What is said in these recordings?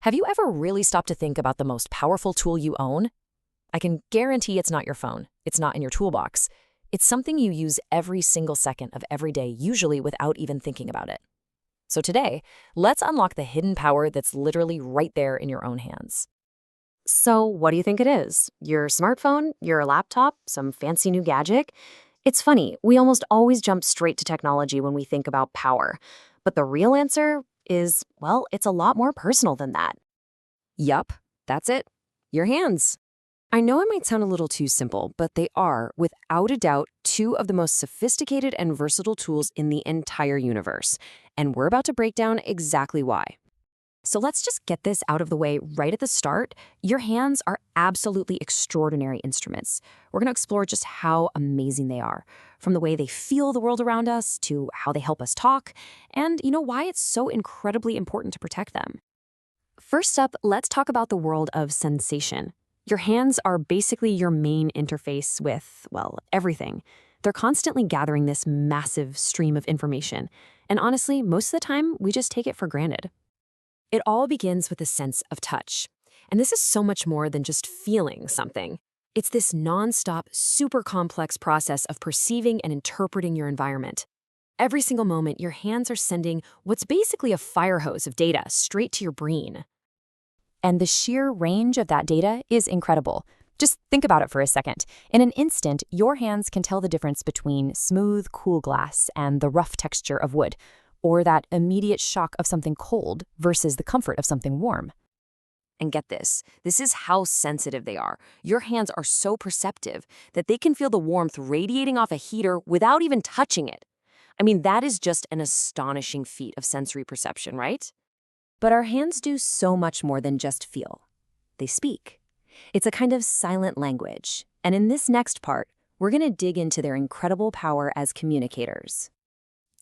Have you ever really stopped to think about the most powerful tool you own? I can guarantee it's not your phone. It's not in your toolbox. It's something you use every single second of every day, usually without even thinking about it. So today, let's unlock the hidden power that's literally right there in your own hands. So, what do you think it is? Your smartphone? Your laptop? Some fancy new gadget? It's funny, we almost always jump straight to technology when we think about power. But the real answer is, well, it's a lot more personal than that. Yup, that's it. Your hands. I know it might sound a little too simple, but they are, without a doubt, two of the most sophisticated and versatile tools in the entire universe. And we're about to break down exactly why. So let's just get this out of the way right at the start. Your hands are absolutely extraordinary instruments. We're going to explore just how amazing they are, from the way they feel the world around us to how they help us talk, and why it's so incredibly important to protect them. First up, let's talk about the world of sensation. Your hands are basically your main interface with, well, everything. They're constantly gathering this massive stream of information, and honestly, most of the time, we just take it for granted. It all begins with a sense of touch. And this is so much more than just feeling something. It's this nonstop, super complex process of perceiving and interpreting your environment. Every single moment, your hands are sending what's basically a fire hose of data straight to your brain. And the sheer range of that data is incredible. Just think about it for a second. In an instant, your hands can tell the difference between smooth, cool glass and the rough texture of wood, or that immediate shock of something cold versus the comfort of something warm. And get this is how sensitive they are. Your hands are so perceptive that they can feel the warmth radiating off a heater without even touching it. I mean, that is just an astonishing feat of sensory perception, right? But our hands do so much more than just feel. They speak. It's a kind of silent language. And in this next part, we're going to dig into their incredible power as communicators.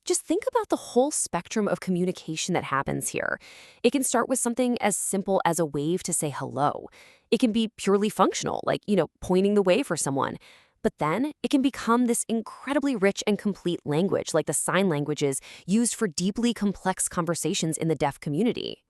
Just think about the whole spectrum of communication that happens here. It can start with something as simple as a wave to say hello. It can be purely functional, like, pointing the way for someone. But then it can become this incredibly rich and complete language, like the sign languages used for deeply complex conversations in the deaf community.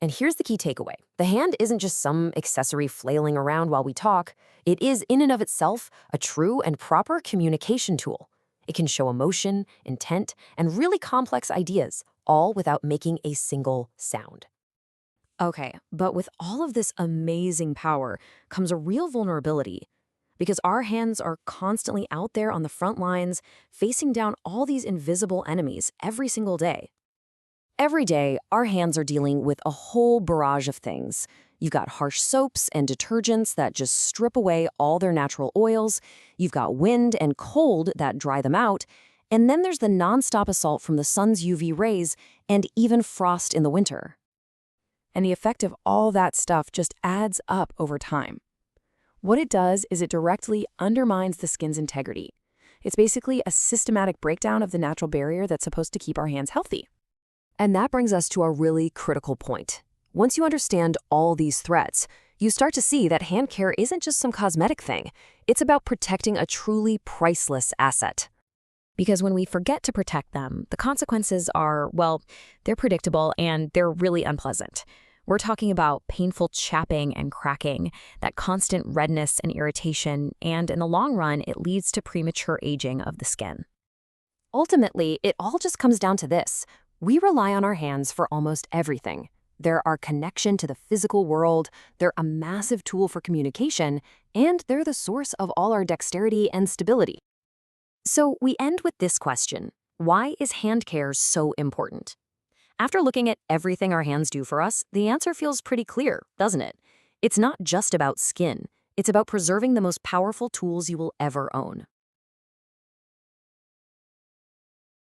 And here's the key takeaway. The hand isn't just some accessory flailing around while we talk. It is, in and of itself, a true and proper communication tool. It can show emotion, intent, and really complex ideas, all without making a single sound. Okay, but with all of this amazing power comes a real vulnerability, because our hands are constantly out there on the front lines, facing down all these invisible enemies every single day. Every day, our hands are dealing with a whole barrage of things. You've got harsh soaps and detergents that just strip away all their natural oils. You've got wind and cold that dry them out. And then there's the nonstop assault from the sun's UV rays and even frost in the winter. And the effect of all that stuff just adds up over time. What it does is it directly undermines the skin's integrity. It's basically a systematic breakdown of the natural barrier that's supposed to keep our hands healthy. And that brings us to a really critical point. Once you understand all these threats, you start to see that hand care isn't just some cosmetic thing. It's about protecting a truly priceless asset. Because when we forget to protect them, the consequences are, well, they're predictable and they're really unpleasant. We're talking about painful chapping and cracking, that constant redness and irritation, and in the long run, it leads to premature aging of the skin. Ultimately, it all just comes down to this. We rely on our hands for almost everything. They're our connection to the physical world, they're a massive tool for communication, and they're the source of all our dexterity and stability. So we end with this question. Why is hand care so important? After looking at everything our hands do for us, the answer feels pretty clear, doesn't it? It's not just about skin. It's about preserving the most powerful tools you will ever own.